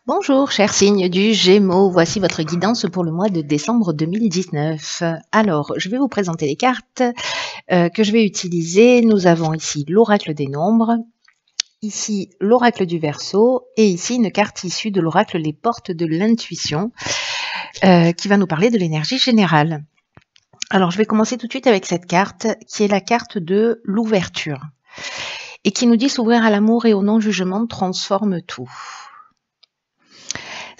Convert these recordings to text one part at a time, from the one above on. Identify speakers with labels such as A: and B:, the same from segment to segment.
A: Bonjour, cher signe du Gémeaux. Voici votre guidance pour le mois de décembre 2019. Alors, je vais vous présenter les cartes que je vais utiliser. Nous avons ici l'oracle des nombres, ici l'oracle du Verseau et ici une carte issue de l'oracle Les Portes de l'Intuition qui va nous parler de l'énergie générale. Alors, je vais commencer tout de suite avec cette carte qui est la carte de l'ouverture et qui nous dit s'ouvrir à l'amour et au non-jugement transforme tout.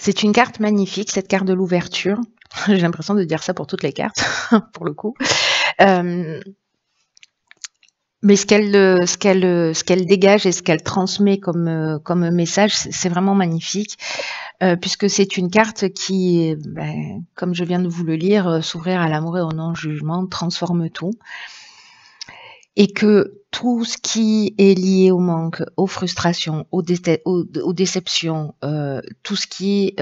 A: C'est une carte magnifique, cette carte de l'ouverture. J'ai l'impression de dire ça pour toutes les cartes, pour le coup. Mais ce qu'elle dégage et ce qu'elle transmet comme message, c'est vraiment magnifique, puisque c'est une carte qui, comme je viens de vous le lire, s'ouvrir à l'amour et au non-jugement transforme tout. Et que tout ce qui est lié au manque, aux frustrations, aux déceptions, tout ce qui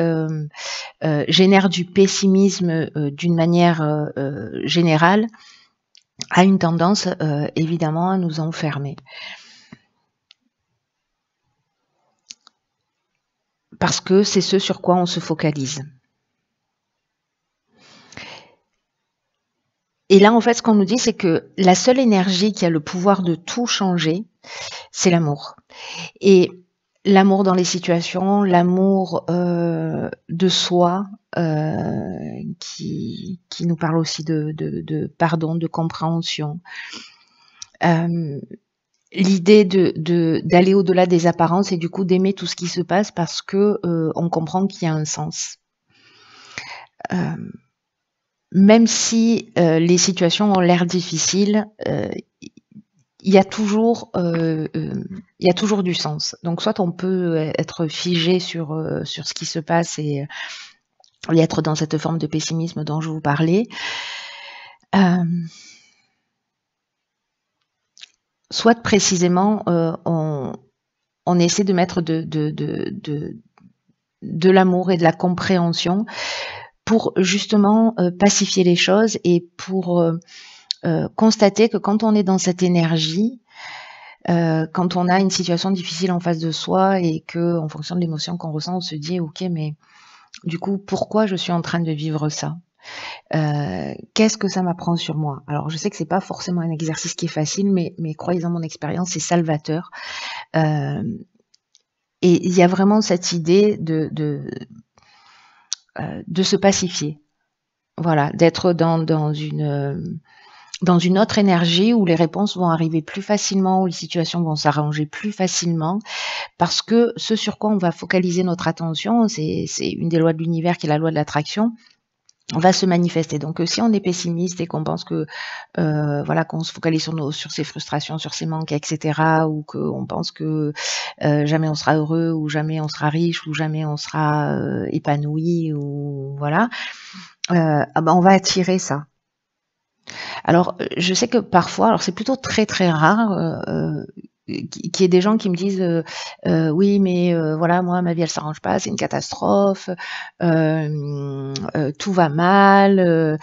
A: génère du pessimisme d'une manière générale, a une tendance évidemment à nous enfermer. Parce que c'est ce sur quoi on se focalise. Et là, en fait, ce qu'on nous dit, c'est que la seule énergie qui a le pouvoir de tout changer, c'est l'amour. Et l'amour dans les situations, l'amour de soi, qui nous parle aussi de pardon, de compréhension. L'idée d'aller au-delà des apparences et du coup d'aimer tout ce qui se passe parce que on comprend qu'il y a un sens. Même si les situations ont l'air difficiles, il y a toujours du sens. Donc soit on peut être figé sur ce qui se passe et être dans cette forme de pessimisme dont je vous parlais. Soit précisément on essaie de mettre de l'amour et de la compréhension pour justement pacifier les choses et pour constater que quand on est dans cette énergie, quand on a une situation difficile en face de soi et que, en fonction de l'émotion qu'on ressent, on se dit ok, mais du coup, pourquoi je suis en train de vivre ça ? Qu'est-ce que ça m'apprend sur moi? Alors, je sais que c'est pas forcément un exercice qui est facile, mais croyez en mon expérience, c'est salvateur. Et il y a vraiment cette idée de se pacifier. Voilà, d'être dans une autre énergie où les réponses vont arriver plus facilement, où les situations vont s'arranger plus facilement, parce que ce sur quoi on va focaliser notre attention, c'est une des lois de l'univers qui est la loi de l'attraction, va se manifester. Donc si on est pessimiste et qu'on pense que qu'on se focalise sur ses frustrations, sur ses manques, etc., ou qu'on pense que jamais on sera heureux, ou jamais on sera riche, ou jamais on sera épanoui, ou voilà, on va attirer ça. Alors je sais que parfois, alors c'est plutôt très très rare, qu'il y ait des gens qui me disent oui, mais voilà, moi ma vie elle s'arrange pas, c'est une catastrophe, tout va mal,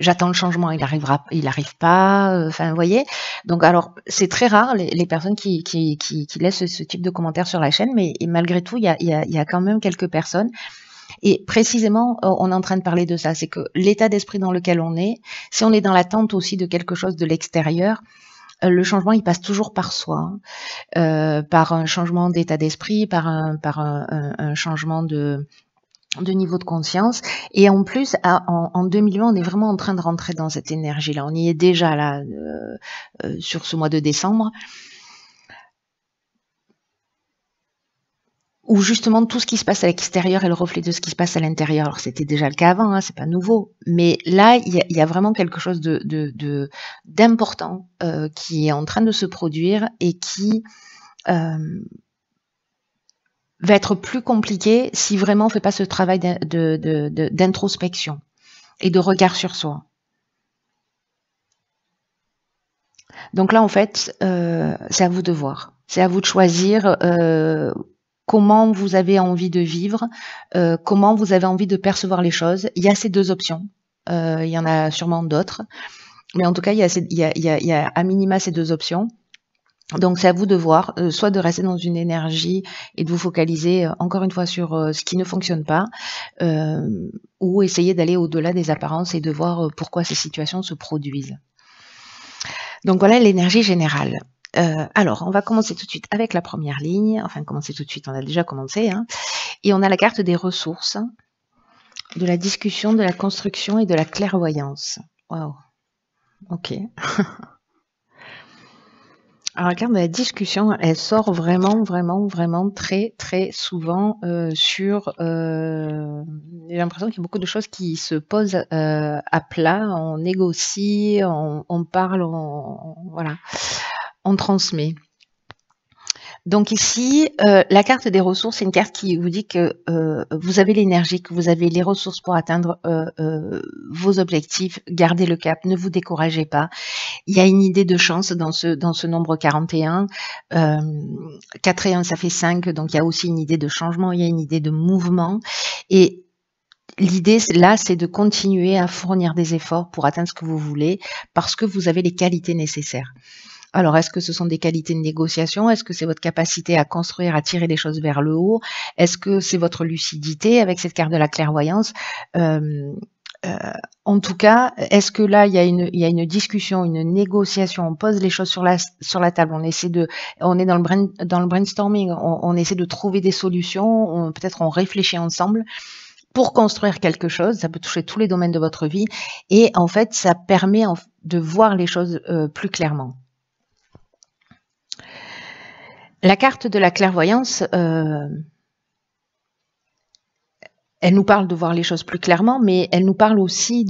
A: j'attends le changement, il arrive pas, enfin vous voyez. Donc alors c'est très rare les personnes qui laissent ce type de commentaires sur la chaîne, mais malgré tout il y a quand même quelques personnes. Et précisément, on est en train de parler de ça, c'est que l'état d'esprit dans lequel on est, si on est dans l'attente aussi de quelque chose de l'extérieur, le changement, il passe toujours par soi, par un changement d'état d'esprit, par un changement de niveau de conscience. Et en plus, en 2020, on est vraiment en train de rentrer dans cette énergie-là. On y est déjà là, sur ce mois de décembre, où justement tout ce qui se passe à l'extérieur est le reflet de ce qui se passe à l'intérieur. Alors c'était déjà le cas avant, hein, c'est pas nouveau, mais là il y a vraiment quelque chose d'important qui est en train de se produire et qui va être plus compliqué si vraiment on fait pas ce travail d'introspection et de regard sur soi. Donc là en fait c'est à vous de voir, c'est à vous de choisir comment vous avez envie de vivre, comment vous avez envie de percevoir les choses. Il y a ces deux options. Il y en a sûrement d'autres. Mais en tout cas, il y a à minima ces deux options. Donc c'est à vous de voir, soit de rester dans une énergie et de vous focaliser encore une fois sur ce qui ne fonctionne pas, ou essayer d'aller au-delà des apparences et de voir pourquoi ces situations se produisent. Donc voilà l'énergie générale. Alors on va commencer tout de suite avec la première ligne, enfin commencer tout de suite, on a déjà commencé, hein, et on a la carte des ressources, de la discussion, de la construction et de la clairvoyance. Waouh, ok. Alors la carte de la discussion, elle sort vraiment très souvent sur... j'ai l'impression qu'il y a beaucoup de choses qui se posent à plat, on négocie, on parle, voilà, on transmet. Donc ici, la carte des ressources, c'est une carte qui vous dit que vous avez l'énergie, que vous avez les ressources pour atteindre vos objectifs, gardez le cap, ne vous découragez pas. Il y a une idée de chance dans ce nombre 41. 4 et 1, ça fait 5, donc il y a aussi une idée de changement, il y a une idée de mouvement. Et l'idée, là, c'est de continuer à fournir des efforts pour atteindre ce que vous voulez, parce que vous avez les qualités nécessaires. Alors, est-ce que ce sont des qualités de négociation? Est-ce que c'est votre capacité à construire, à tirer les choses vers le haut? Est-ce que c'est votre lucidité avec cette carte de la clairvoyance? En tout cas, est-ce que là, il y a une discussion, une négociation, on pose les choses sur la table, on est dans le brainstorming, on essaie de trouver des solutions, peut-être on réfléchit ensemble pour construire quelque chose, ça peut toucher tous les domaines de votre vie, et en fait, ça permet de voir les choses plus clairement. La carte de la clairvoyance, elle nous parle de voir les choses plus clairement, mais elle nous parle aussi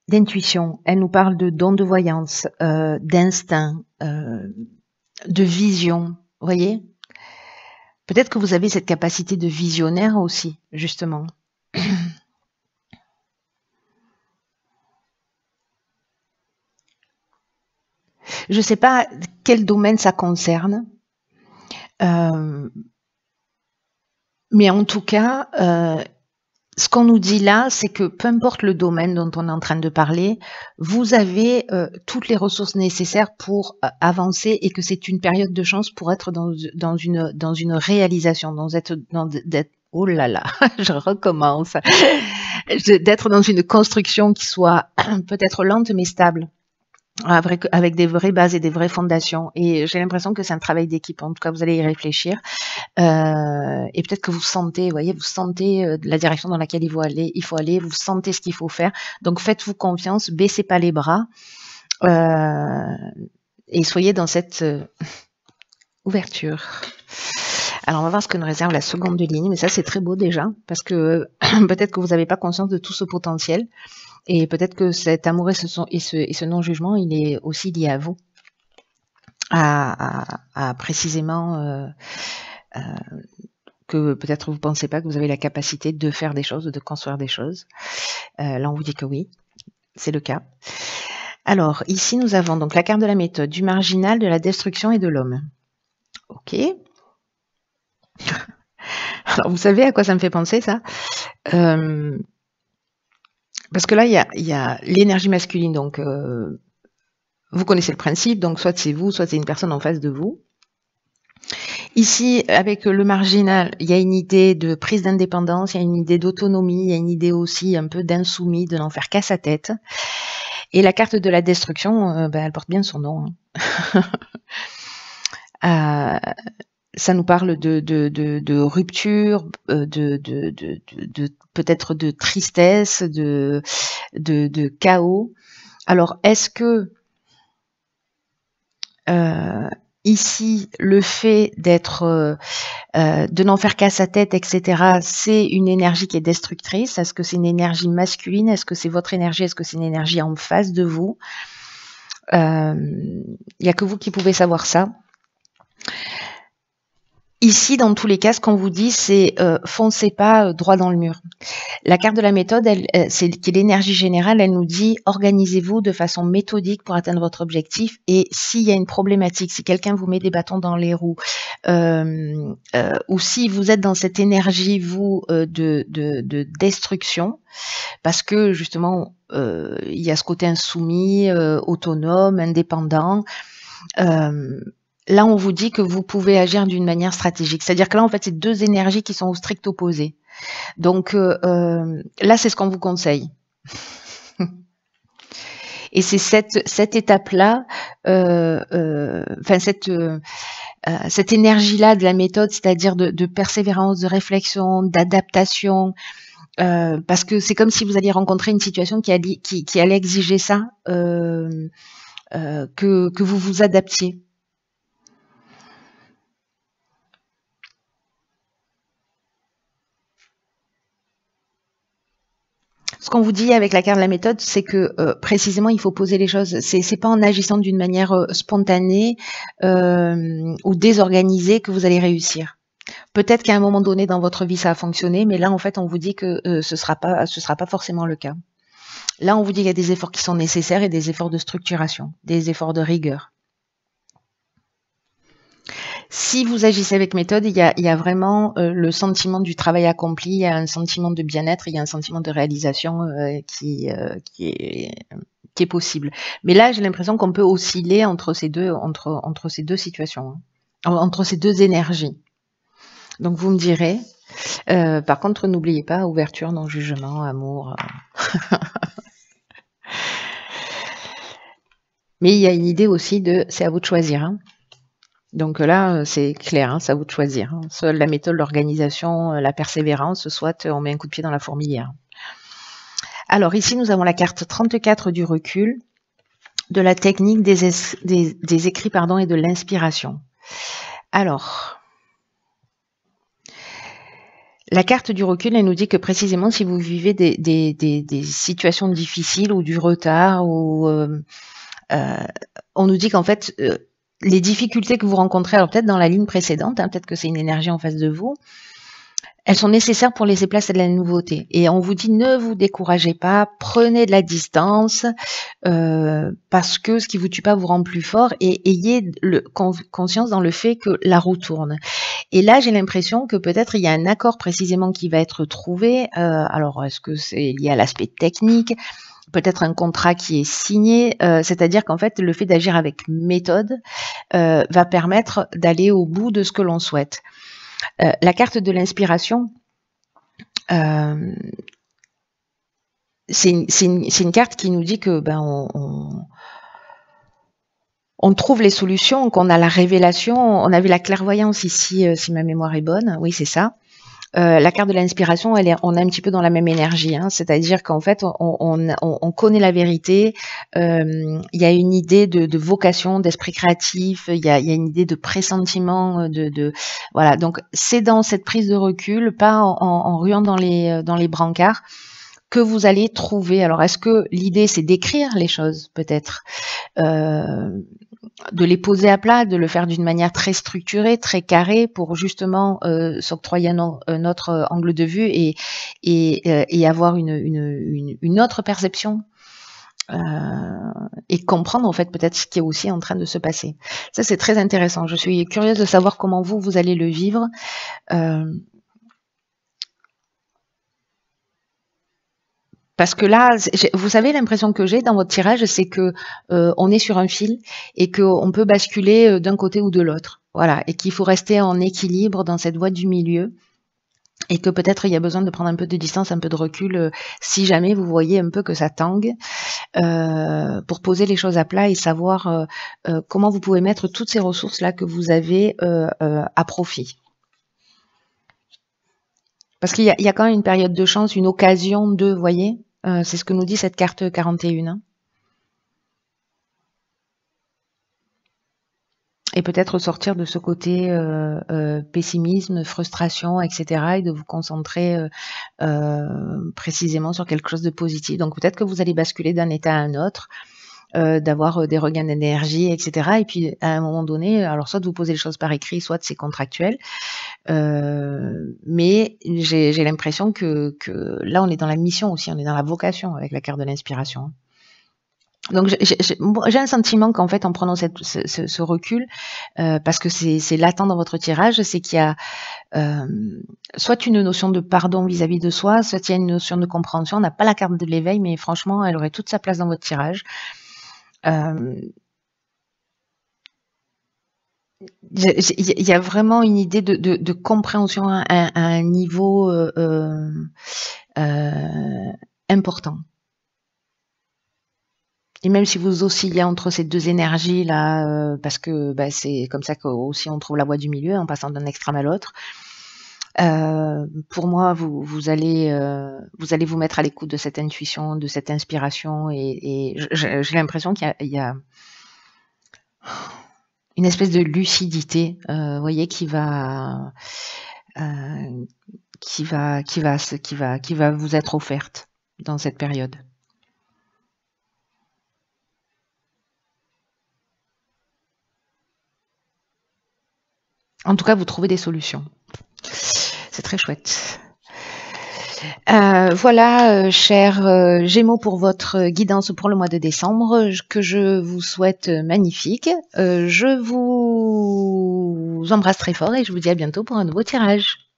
A: d'intuition, elle nous parle de don de voyance, d'instinct, de vision, vous voyez? Peut-être que vous avez cette capacité de visionnaire aussi, justement. Je ne sais pas quel domaine ça concerne, mais en tout cas, ce qu'on nous dit là, c'est que peu importe le domaine dont on est en train de parler, vous avez toutes les ressources nécessaires pour avancer et que c'est une période de chance pour être dans une réalisation, oh là là, je recommence, d'être dans une construction qui soit peut-être lente mais stable. Avec des vraies bases et des vraies fondations. Et j'ai l'impression que c'est un travail d'équipe. En tout cas, vous allez y réfléchir. Et peut-être que vous sentez, vous sentez la direction dans laquelle il faut aller, vous sentez ce qu'il faut faire. Donc, faites-vous confiance, baissez pas les bras et soyez dans cette ouverture. Alors, on va voir ce que nous réserve la seconde ligne. Mais ça, c'est très beau déjà, parce que peut-être que vous n'avez pas conscience de tout ce potentiel. Et peut-être que cet amour et ce non-jugement, il est aussi lié à vous, à précisément que peut-être vous ne pensez pas que vous avez la capacité de faire des choses, de construire des choses. Là, on vous dit que oui, c'est le cas. Alors, ici, nous avons donc la carte de la méthode, du marginal, de la destruction et de l'homme. Ok. Alors, vous savez à quoi ça me fait penser, ça? Parce que là, il y a l'énergie masculine, donc vous connaissez le principe, donc soit c'est vous, soit c'est une personne en face de vous. Ici, avec le marginal, il y a une idée de prise d'indépendance, il y a une idée d'autonomie, il y a une idée aussi un peu d'insoumis, de n'en faire qu'à sa tête. Et la carte de la destruction, elle porte bien son nom. Ça nous parle de rupture, de peut-être de tristesse, de chaos. Alors, est-ce que ici, le fait d'être, de n'en faire qu'à sa tête, etc., c'est une énergie qui est destructrice? Est-ce que c'est une énergie masculine? Est-ce que c'est votre énergie? Est-ce que c'est une énergie en face de vous? Il n'y a que vous qui pouvez savoir ça. Ici, dans tous les cas, ce qu'on vous dit, c'est foncez pas droit dans le mur. La carte de la méthode, c'est qui est l'énergie générale, elle nous dit organisez-vous de façon méthodique pour atteindre votre objectif. Et s'il y a une problématique, si quelqu'un vous met des bâtons dans les roues, ou si vous êtes dans cette énergie, vous, de destruction, parce que justement, il y a ce côté insoumis, autonome, indépendant. là, on vous dit que vous pouvez agir d'une manière stratégique. C'est-à-dire que là, en fait, c'est deux énergies qui sont au strict opposé. Donc là, c'est ce qu'on vous conseille. Et c'est cette étape-là, enfin cette énergie-là de la méthode, c'est-à-dire de persévérance, de réflexion, d'adaptation, parce que c'est comme si vous alliez rencontrer une situation qui allait exiger ça, que vous vous adaptiez. Ce qu'on vous dit avec la carte de la méthode, c'est que précisément, il faut poser les choses. C'est pas en agissant d'une manière spontanée ou désorganisée que vous allez réussir. Peut-être qu'à un moment donné dans votre vie, ça a fonctionné, mais là, en fait, on vous dit que ce sera pas forcément le cas. Là, on vous dit qu'il y a des efforts qui sont nécessaires et des efforts de structuration, des efforts de rigueur. Si vous agissez avec méthode, il y a vraiment le sentiment du travail accompli, il y a un sentiment de bien-être, il y a un sentiment de réalisation qui est possible. Mais là, j'ai l'impression qu'on peut osciller entre ces deux situations, hein, entre ces deux énergies. Donc vous me direz. Par contre, n'oubliez pas, ouverture, non-jugement, amour. Mais il y a une idée aussi c'est à vous de choisir. Hein. Donc là, c'est clair, hein, c'est à vous de choisir. Hein. Soit la méthode, l'organisation, la persévérance, soit on met un coup de pied dans la fourmilière. Alors ici, nous avons la carte 34 du recul, de la technique des écrits et de l'inspiration. Alors, la carte du recul, elle nous dit que précisément si vous vivez des situations difficiles ou du retard, ou on nous dit qu'en fait, les difficultés que vous rencontrez, alors peut-être dans la ligne précédente, hein, peut-être que c'est une énergie en face de vous, elles sont nécessaires pour laisser place à de la nouveauté. Et on vous dit, ne vous découragez pas, prenez de la distance, parce que ce qui vous tue pas vous rend plus fort, et ayez conscience dans le fait que la roue tourne. Et là, j'ai l'impression que peut-être il y a un accord précisément qui va être trouvé. Alors, est-ce que c'est lié à l'aspect technique ? Peut-être un contrat qui est signé, c'est-à-dire qu'en fait, le fait d'agir avec méthode va permettre d'aller au bout de ce que l'on souhaite. La carte de l'inspiration, c'est une carte qui nous dit que on trouve les solutions, qu'on a la révélation. On a vu la clairvoyance ici, si ma mémoire est bonne. Oui, c'est ça. La carte de l'inspiration, on est un petit peu dans la même énergie, hein, c'est-à-dire qu'en fait, on connaît la vérité. Il y a une idée de vocation, d'esprit créatif. Il y a une idée de pressentiment, voilà. Donc, c'est dans cette prise de recul, pas en ruant dans les brancards, que vous allez trouver. Alors, est-ce que l'idée, c'est d'écrire les choses, peut-être, de les poser à plat, de le faire d'une manière très structurée, très carrée, pour justement s'octroyer un autre angle de vue et avoir une autre perception et comprendre en fait peut-être ce qui est aussi en train de se passer. Ça, c'est très intéressant. Je suis curieuse de savoir comment vous allez le vivre. Parce que là, vous savez, l'impression que j'ai dans votre tirage, c'est que on est sur un fil et qu'on peut basculer d'un côté ou de l'autre. Voilà, et qu'il faut rester en équilibre dans cette voie du milieu. Et que peut-être il y a besoin de prendre un peu de distance, un peu de recul, si jamais vous voyez un peu que ça tangue, pour poser les choses à plat et savoir comment vous pouvez mettre toutes ces ressources-là que vous avez à profit. Parce qu'il y a quand même une période de chance, une occasion de, vous voyez, c'est ce que nous dit cette carte 41. Hein. Et peut-être sortir de ce côté pessimisme, frustration, etc. et de vous concentrer précisément sur quelque chose de positif. Donc peut-être que vous allez basculer d'un état à un autre, d'avoir des regains d'énergie, etc. Et puis à un moment donné, alors soit vous posez les choses par écrit, soit c'est contractuel. Mais j'ai l'impression que là on est dans la mission aussi, on est dans la vocation avec la carte de l'inspiration. Donc j'ai un sentiment qu'en fait en prenant ce recul, parce que c'est latent dans votre tirage, c'est qu'il y a soit une notion de pardon vis-à-vis de soi, soit il y a une notion de compréhension. On n'a pas la carte de l'éveil, mais franchement elle aurait toute sa place dans votre tirage. Il y a vraiment une idée de compréhension à un niveau important. Et même si vous oscillez entre ces deux énergies-là, parce que c'est comme ça qu'aussi on trouve la voie du milieu en passant d'un extrême à l'autre. Pour moi, vous allez vous mettre à l'écoute de cette intuition, de cette inspiration, et j'ai l'impression qu'il y a une espèce de lucidité, vous voyez, qui va vous être offerte dans cette période. En tout cas, vous trouvez des solutions. C'est très chouette. Voilà, chers Gémeaux, pour votre guidance pour le mois de décembre, que je vous souhaite magnifique. Je vous embrasse très fort et je vous dis à bientôt pour un nouveau tirage.